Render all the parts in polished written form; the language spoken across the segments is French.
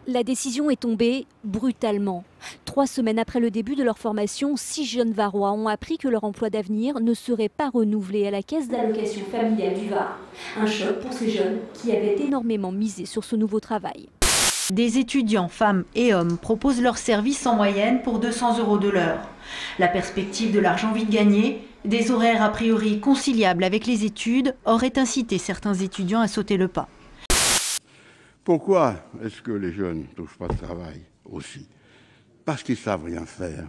La décision est tombée brutalement. 3 semaines après le début de leur formation, 6 jeunes Varois ont appris que leur emploi d'avenir ne serait pas renouvelé à la caisse d'allocation familiale du Var. Un choc pour ces jeunes qui avaient énormément misé sur ce nouveau travail. Des étudiants, femmes et hommes, proposent leurs services en moyenne pour 200 € de l'heure. La perspective de l'argent vite gagné, des horaires a priori conciliables avec les études, aurait incité certains étudiants à sauter le pas. Pourquoi est-ce que les jeunes ne touchent pas de travail aussi? Parce qu'ils ne savent rien faire.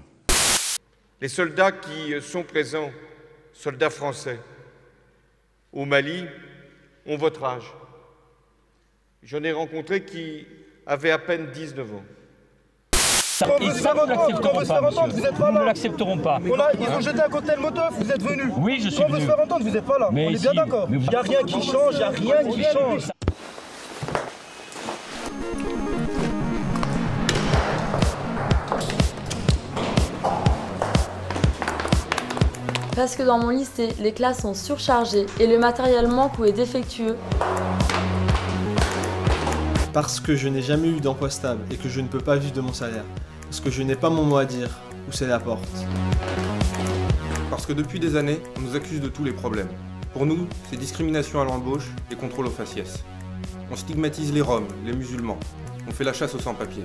Les soldats qui sont présents, soldats français, au Mali, ont votre âge. J'en ai rencontré qui avaient à peine 19 ans. Et ça, nous ne l'accepterons pas, monsieur. Nous ne l'accepterons pas. Ils ont jeté un cocktail Molotov, vous êtes venus. Oui, je suis venu. Quand on veut se faire entendre, vous n'êtes pas là. Mais on est bien d'accord. Il n'y a rien qui change, il n'y a rien qui change. Parce que dans mon lycée, les classes sont surchargées et le matériel manque ou est défectueux. Parce que je n'ai jamais eu d'emploi stable et que je ne peux pas vivre de mon salaire. Parce que je n'ai pas mon mot à dire, ou c'est la porte. Parce que depuis des années, on nous accuse de tous les problèmes. Pour nous, c'est discrimination à l'embauche et contrôle aux faciès. On stigmatise les Roms, les musulmans. On fait la chasse aux sans-papiers.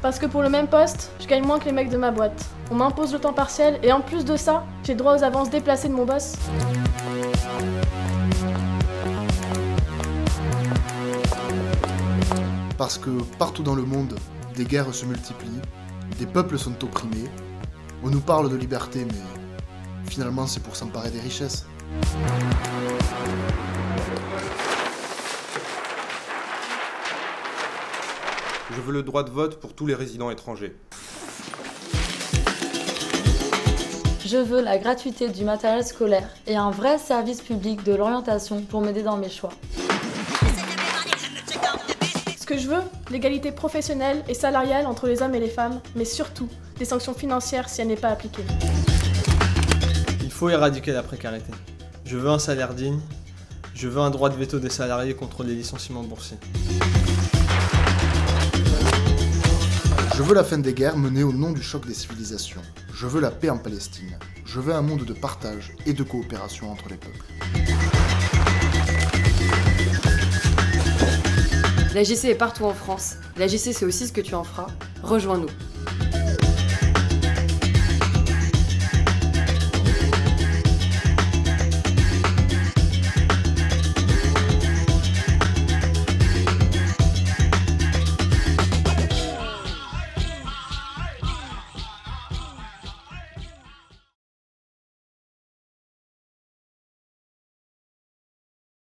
Parce que pour le même poste, je gagne moins que les mecs de ma boîte. On m'impose le temps partiel et en plus de ça, j'ai droit aux avances déplacées de mon boss. Parce que partout dans le monde, des guerres se multiplient, des peuples sont opprimés, on nous parle de liberté, mais finalement c'est pour s'emparer des richesses. Je veux le droit de vote pour tous les résidents étrangers. Je veux la gratuité du matériel scolaire et un vrai service public de l'orientation pour m'aider dans mes choix. Ce que je veux, l'égalité professionnelle et salariale entre les hommes et les femmes, mais surtout des sanctions financières si elle n'est pas appliquée. Il faut éradiquer la précarité. Je veux un salaire digne. Je veux un droit de veto des salariés contre les licenciements boursiers. Je veux la fin des guerres menées au nom du choc des civilisations. Je veux la paix en Palestine. Je veux un monde de partage et de coopération entre les peuples. La GC est partout en France. La GC, c'est aussi ce que tu en feras. Rejoins-nous.